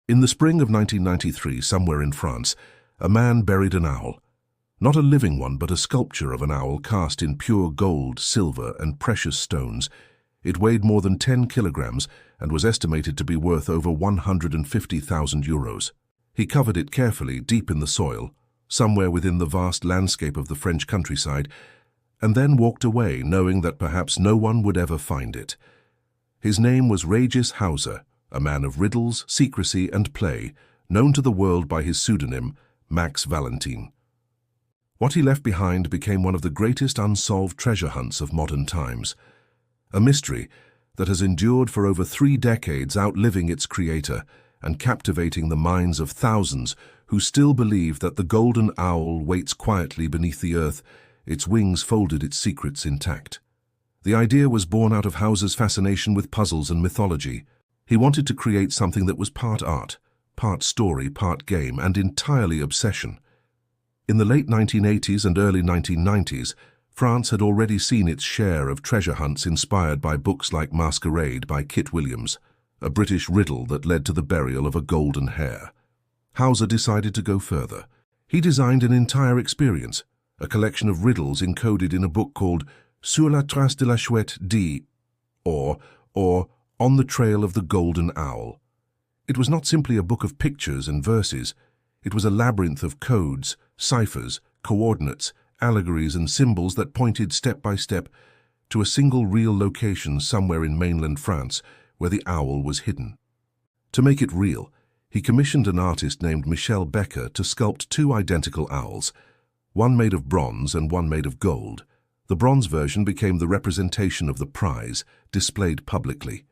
In the spring of 1993, somewhere in France, a man buried an owl. Not a living one, but a sculpture of an owl cast in pure gold, silver, and precious stones. It weighed more than 10 kilograms and was estimated to be worth over 150,000 euros. He covered it carefully deep in the soil, somewhere within the vast landscape of the French countryside, and then walked away knowing that perhaps no one would ever find it. His name was Regis Hauser, a man of riddles, secrecy, and play, known to the world by his pseudonym, Max Valentin. What he left behind became one of the greatest unsolved treasure hunts of modern times, a mystery that has endured for over 3 decades, outliving its creator and captivating the minds of thousands who still believe that the golden owl waits quietly beneath the earth, its wings folded, its secrets intact. The idea was born out of Hauser's fascination with puzzles and mythology. He wanted to create something that was part art, part story, part game, and entirely obsession. In the late 1980s and early 1990s, France had already seen its share of treasure hunts inspired by books like Masquerade by Kit Williams, a British riddle that led to the burial of a golden hare. Hauser decided to go further. He designed an entire experience, a collection of riddles encoded in a book called Sur la trace de la chouette D, or On the Trail of the Golden Owl. It was not simply a book of pictures and verses. It was a labyrinth of codes, ciphers, coordinates, allegories, and symbols that pointed step by step to a single real location somewhere in mainland France where the owl was hidden. To make it real, he commissioned an artist named Michel Becker to sculpt 2 identical owls, one made of bronze and one made of gold. The bronze version became the representation of the prize, displayed publicly.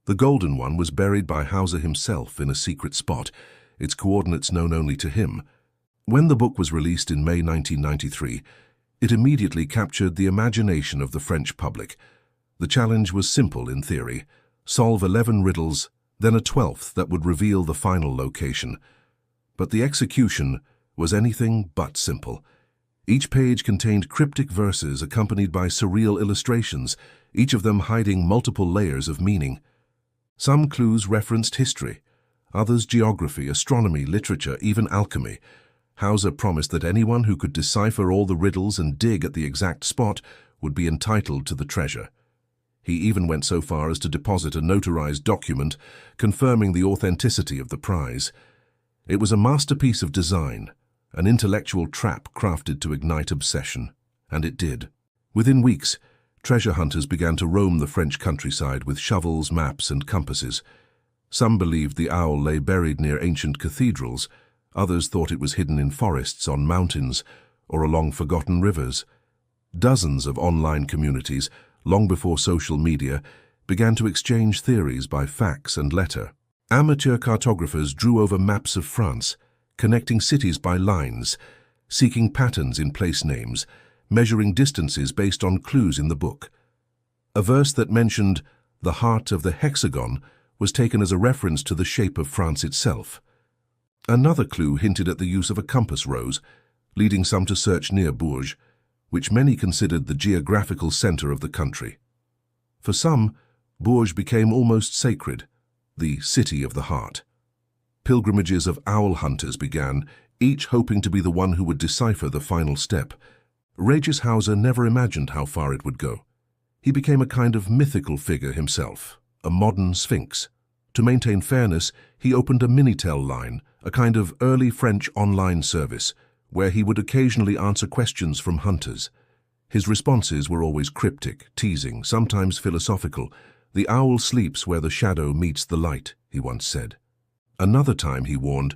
The golden one was buried by Hauser himself in a secret spot, its coordinates known only to him. When the book was released in May 1993, it immediately captured the imagination of the French public. The challenge was simple in theory: solve 11 riddles, then a 12th that would reveal the final location. But the execution was anything but simple. Each page contained cryptic verses accompanied by surreal illustrations, each of them hiding multiple layers of meaning. Some clues referenced history, others geography, astronomy, literature, even alchemy. Hauser promised that anyone who could decipher all the riddles and dig at the exact spot would be entitled to the treasure. He even went so far as to deposit a notarized document confirming the authenticity of the prize. It was a masterpiece of design, an intellectual trap crafted to ignite obsession. And it did. Within weeks, treasure hunters began to roam the French countryside with shovels, maps, and compasses. Some believed the owl lay buried near ancient cathedrals. Others thought it was hidden in forests, on mountains, or along forgotten rivers. Dozens of online communities, long before social media, began to exchange theories by fax and letter. Amateur cartographers drew over maps of France, connecting cities by lines, seeking patterns in place names, measuring distances based on clues in the book. A verse that mentioned the heart of the hexagon was taken as a reference to the shape of France itself. Another clue hinted at the use of a compass rose, leading some to search near Bourges, which many considered the geographical center of the country. For some, Bourges became almost sacred, the city of the heart. Pilgrimages of owl hunters began, each hoping to be the one who would decipher the final step. Regis Hauser never imagined how far it would go. He became a kind of mythical figure himself, a modern sphinx. To maintain fairness, he opened a Minitel line, a kind of early French online service, where he would occasionally answer questions from hunters. His responses were always cryptic, teasing, sometimes philosophical. "The owl sleeps where the shadow meets the light," he once said. Another time he warned,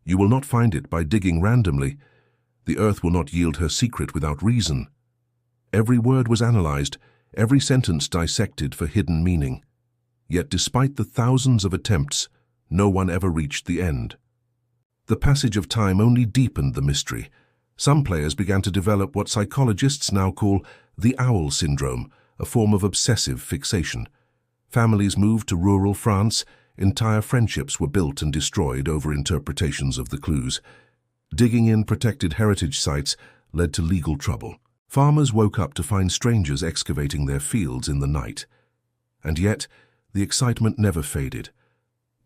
"You will not find it by digging randomly. The earth will not yield her secret without reason." Every word was analyzed, every sentence dissected for hidden meaning. Yet despite the thousands of attempts, no one ever reached the end. The passage of time only deepened the mystery. Some players began to develop what psychologists now call the owl syndrome, a form of obsessive fixation. Families moved to rural France. Entire friendships were built and destroyed over interpretations of the clues. Digging in protected heritage sites led to legal trouble. Farmers woke up to find strangers excavating their fields in the night. And yet, the excitement never faded.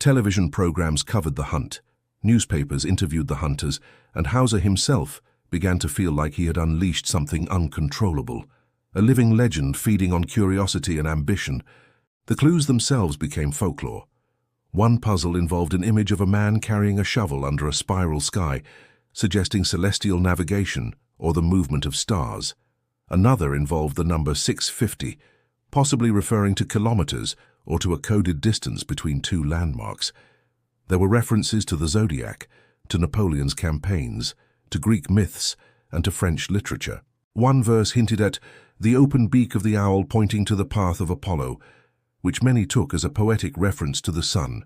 Television programs covered the hunt, newspapers interviewed the hunters, and Hauser himself began to feel like he had unleashed something uncontrollable, a living legend feeding on curiosity and ambition. The clues themselves became folklore. One puzzle involved an image of a man carrying a shovel under a spiral sky, suggesting celestial navigation or the movement of stars. Another involved the number 650, possibly referring to kilometers or to a coded distance between two landmarks. There were references to the zodiac, to Napoleon's campaigns, to Greek myths, and to French literature. One verse hinted at the open beak of the owl pointing to the path of Apollo, which many took as a poetic reference to the sun.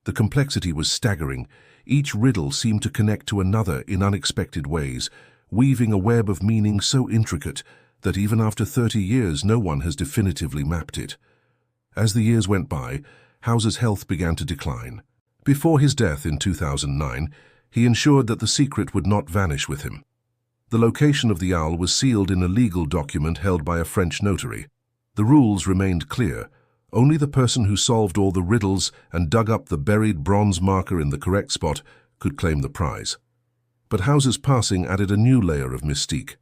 The complexity was staggering. Each riddle seemed to connect to another in unexpected ways, weaving a web of meaning so intricate that even after 30 years no one has definitively mapped it. As the years went by, Hauser's health began to decline. Before his death in 2009, he ensured that the secret would not vanish with him. The location of the owl was sealed in a legal document held by a French notary. The rules remained clear. Only the person who solved all the riddles and dug up the buried bronze marker in the correct spot could claim the prize. But Hauser's passing added a new layer of mystique.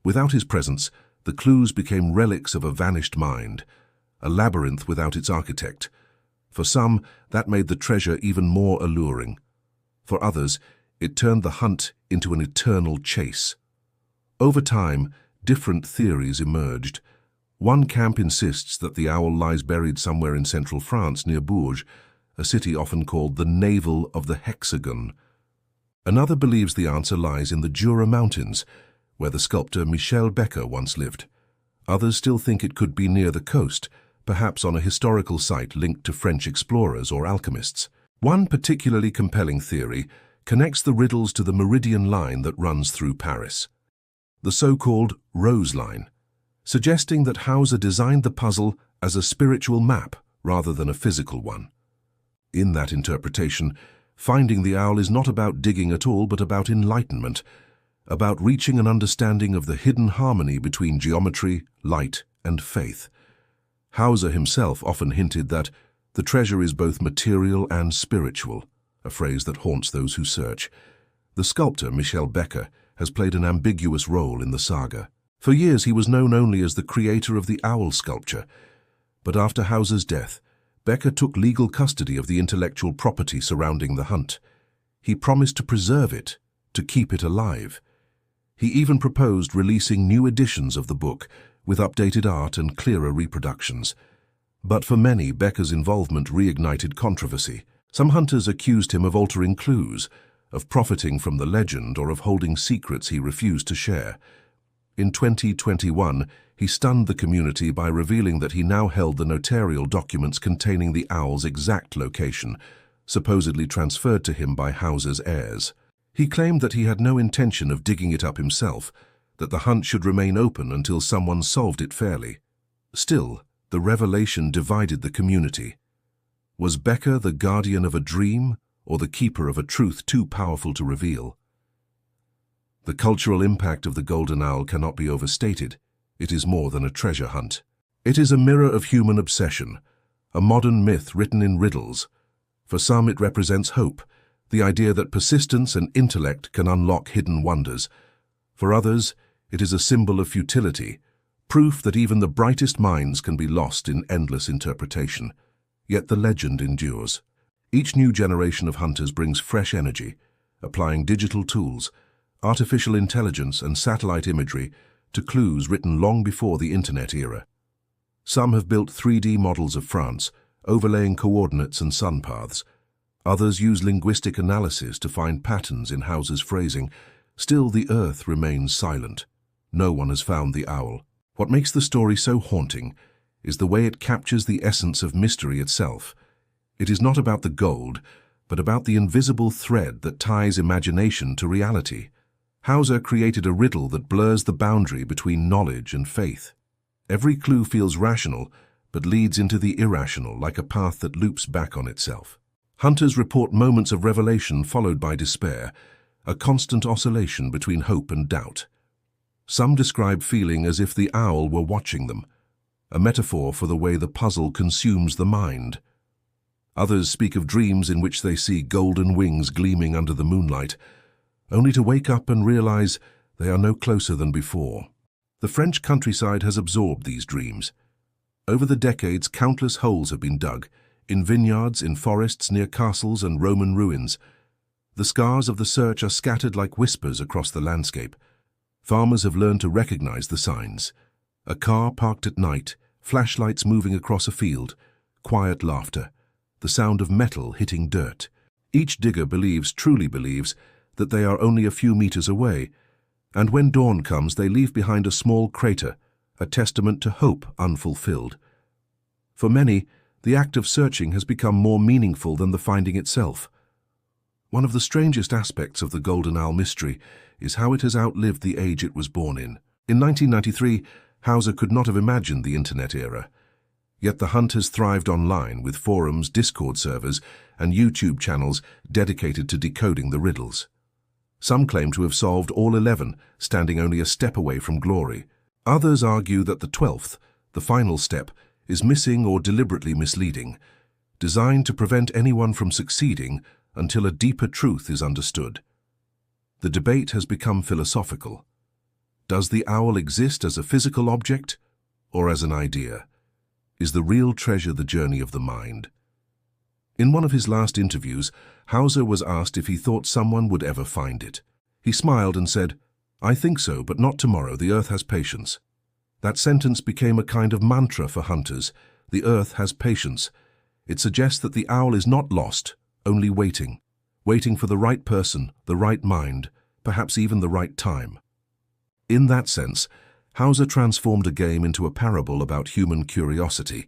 Without his presence, the clues became relics of a vanished mind, a labyrinth without its architect. For some, that made the treasure even more alluring. For others, it turned the hunt into an eternal chase. Over time, different theories emerged. One camp insists that the owl lies buried somewhere in central France near Bourges, a city often called the navel of the hexagon. Another believes the answer lies in the Jura Mountains, where the sculptor Michel Becker once lived. Others still think it could be near the coast, perhaps on a historical site linked to French explorers or alchemists. One particularly compelling theory connects the riddles to the meridian line that runs through Paris, the so-called Rose Line, suggesting that Hauser designed the puzzle as a spiritual map rather than a physical one. In that interpretation, finding the owl is not about digging at all, but about enlightenment, about reaching an understanding of the hidden harmony between geometry, light, and faith. Hauser himself often hinted that the treasure is both material and spiritual, a phrase that haunts those who search. The sculptor Michel Becker has played an ambiguous role in the saga. For years he was known only as the creator of the owl sculpture, but after Hauser's death, Becker took legal custody of the intellectual property surrounding the hunt. He promised to preserve it, to keep it alive. He even proposed releasing new editions of the book, with updated art and clearer reproductions. But for many, Becker's involvement reignited controversy. Some hunters accused him of altering clues, of profiting from the legend, or of holding secrets he refused to share. In 2021, he stunned the community by revealing that he now held the notarial documents containing the owl's exact location, supposedly transferred to him by Hauser's heirs. He claimed that he had no intention of digging it up himself, that the hunt should remain open until someone solved it fairly. Still, the revelation divided the community. Was Becker the guardian of a dream, or the keeper of a truth too powerful to reveal? The cultural impact of the golden owl cannot be overstated. It is more than a treasure hunt. It is a mirror of human obsession, a modern myth written in riddles. For some, it represents hope, the idea that persistence and intellect can unlock hidden wonders. For others, it is a symbol of futility, proof that even the brightest minds can be lost in endless interpretation. Yet the legend endures. Each new generation of hunters brings fresh energy, applying digital tools, artificial intelligence, and satellite imagery to clues written long before the internet era. Some have built 3D models of France, overlaying coordinates and sun paths. Others use linguistic analysis to find patterns in Hauser's phrasing. Still, the earth remains silent. No one has found the owl. What makes the story so haunting is the way it captures the essence of mystery itself. It is not about the gold, but about the invisible thread that ties imagination to reality. Hauser created a riddle that blurs the boundary between knowledge and faith. Every clue feels rational, but leads into the irrational, like a path that loops back on itself. Hunters report moments of revelation followed by despair, a constant oscillation between hope and doubt. Some describe feeling as if the owl were watching them, a metaphor for the way the puzzle consumes the mind. Others speak of dreams in which they see golden wings gleaming under the moonlight, only to wake up and realize they are no closer than before. The French countryside has absorbed these dreams. Over the decades, countless holes have been dug, in vineyards, in forests, near castles and Roman ruins. The scars of the search are scattered like whispers across the landscape. Farmers have learned to recognize the signs. A car parked at night, flashlights moving across a field, quiet laughter, the sound of metal hitting dirt. Each digger truly believes, that they are only a few meters away, and when dawn comes they leave behind a small crater, a testament to hope unfulfilled. For many, the act of searching has become more meaningful than the finding itself. One of the strangest aspects of the Golden Owl mystery is how it has outlived the age it was born in. In 1993, Hauser could not have imagined the internet era. Yet the hunt has thrived online with forums, Discord servers, and YouTube channels dedicated to decoding the riddles. Some claim to have solved all 11, standing only a step away from glory. Others argue that the 12th, the final step, is missing or deliberately misleading, designed to prevent anyone from succeeding until a deeper truth is understood. The debate has become philosophical. Does the owl exist as a physical object or as an idea? Is the real treasure the journey of the mind? In one of his last interviews, Hauser was asked if he thought someone would ever find it. He smiled and said, "I think so, but not tomorrow. The earth has patience." That sentence became a kind of mantra for hunters. The earth has patience. It suggests that the owl is not lost, only waiting for the right person, the right mind, perhaps even the right time. In that sense, Hauser transformed a game into a parable about human curiosity,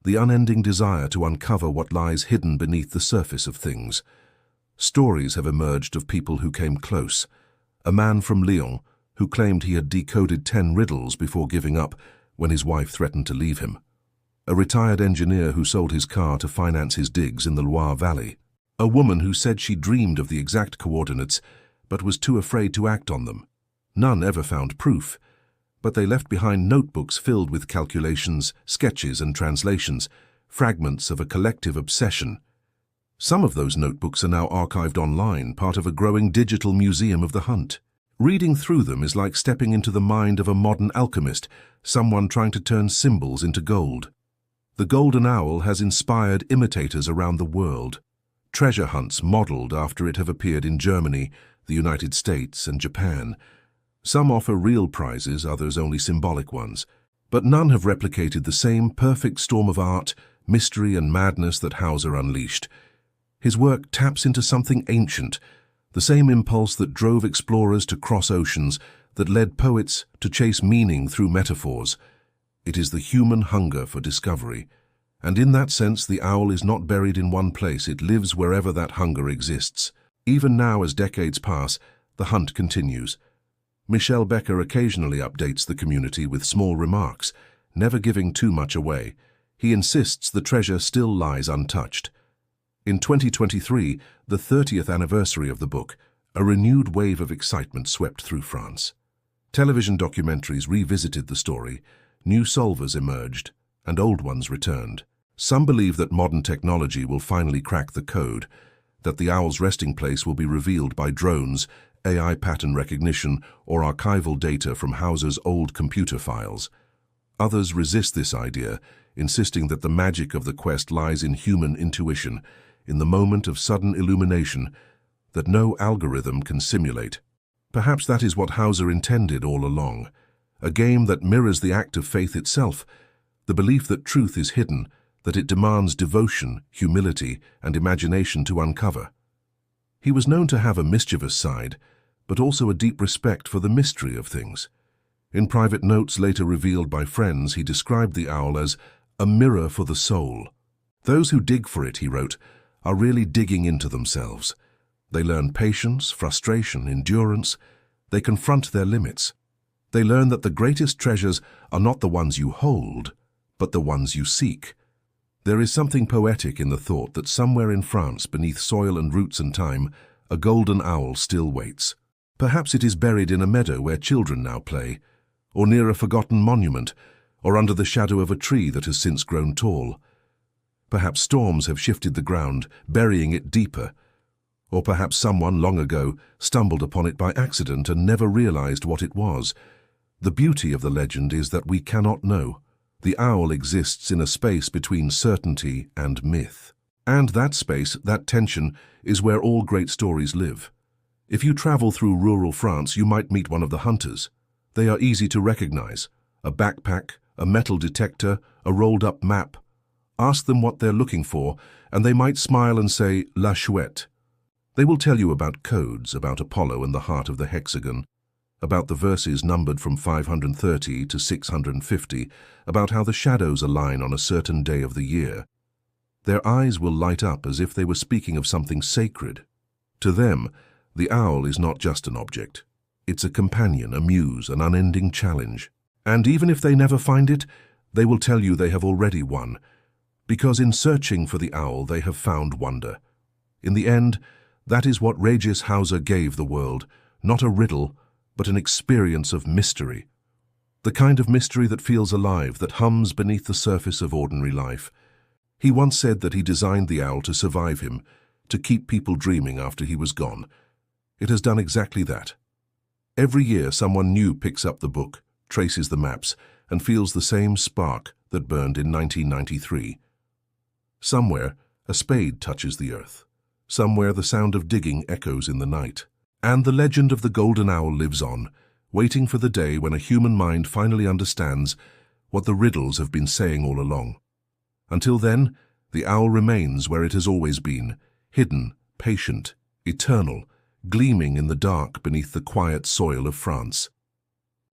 the unending desire to uncover what lies hidden beneath the surface of things. Stories have emerged of people who came close. A man from Lyon who claimed he had decoded 10 riddles before giving up when his wife threatened to leave him. A retired engineer who sold his car to finance his digs in the Loire Valley. A woman who said she dreamed of the exact coordinates but was too afraid to act on them. None ever found proof, but they left behind notebooks filled with calculations, sketches and translations, fragments of a collective obsession. Some of those notebooks are now archived online, part of a growing digital museum of the hunt. Reading through them is like stepping into the mind of a modern alchemist, someone trying to turn symbols into gold. The golden owl has inspired imitators around the world. Treasure hunts modeled after it have appeared in Germany, the United States and Japan. Some offer real prizes, others only symbolic ones. But none have replicated the same perfect storm of art, mystery and madness that Hauser unleashed. His work taps into something ancient, the same impulse that drove explorers to cross oceans, that led poets to chase meaning through metaphors. It is the human hunger for discovery. And in that sense, the owl is not buried in one place. It lives wherever that hunger exists. Even now, as decades pass, the hunt continues. Michel Becker occasionally updates the community with small remarks, never giving too much away. He insists the treasure still lies untouched. In 2023, the 30th anniversary of the book, a renewed wave of excitement swept through France. Television documentaries revisited the story, new solvers emerged, and old ones returned. Some believe that modern technology will finally crack the code, that the owl's resting place will be revealed by drones, AI pattern recognition, or archival data from Hauser's old computer files. Others resist this idea, insisting that the magic of the quest lies in human intuition, in the moment of sudden illumination that no algorithm can simulate. Perhaps that is what Hauser intended all along, a game that mirrors the act of faith itself, the belief that truth is hidden, that it demands devotion, humility, and imagination to uncover. He was known to have a mischievous side, but also a deep respect for the mystery of things. In private notes later revealed by friends, he described the owl as a mirror for the soul. Those who dig for it, he wrote, are really digging into themselves. They learn patience, frustration, endurance. They confront their limits. They learn that the greatest treasures are not the ones you hold, but the ones you seek. There is something poetic in the thought that somewhere in France, beneath soil and roots and time, a golden owl still waits. Perhaps it is buried in a meadow where children now play, or near a forgotten monument, or under the shadow of a tree that has since grown tall. Perhaps storms have shifted the ground, burying it deeper. Or perhaps someone long ago stumbled upon it by accident and never realized what it was. The beauty of the legend is that we cannot know. The owl exists in a space between certainty and myth. And that space, that tension, is where all great stories live. If you travel through rural France, you might meet one of the hunters. They are easy to recognize. A backpack, a metal detector, a rolled-up map. Ask them what they're looking for, and they might smile and say, La Chouette. They will tell you about codes, about Apollo and the heart of the hexagon, about the verses numbered from 530 to 650, about how the shadows align on a certain day of the year. Their eyes will light up as if they were speaking of something sacred. To them, the owl is not just an object. It's a companion, a muse, an unending challenge. And even if they never find it, they will tell you they have already won, because in searching for the owl they have found wonder. In the end, that is what Regis Hauser gave the world, not a riddle, but an experience of mystery. The kind of mystery that feels alive, that hums beneath the surface of ordinary life. He once said that he designed the owl to survive him, to keep people dreaming after he was gone. It has done exactly that. Every year someone new picks up the book, traces the maps, and feels the same spark that burned in 1993. Somewhere, a spade touches the earth. Somewhere the sound of digging echoes in the night. And the legend of the golden owl lives on, waiting for the day when a human mind finally understands what the riddles have been saying all along. Until then, the owl remains where it has always been, hidden, patient, eternal, gleaming in the dark beneath the quiet soil of France.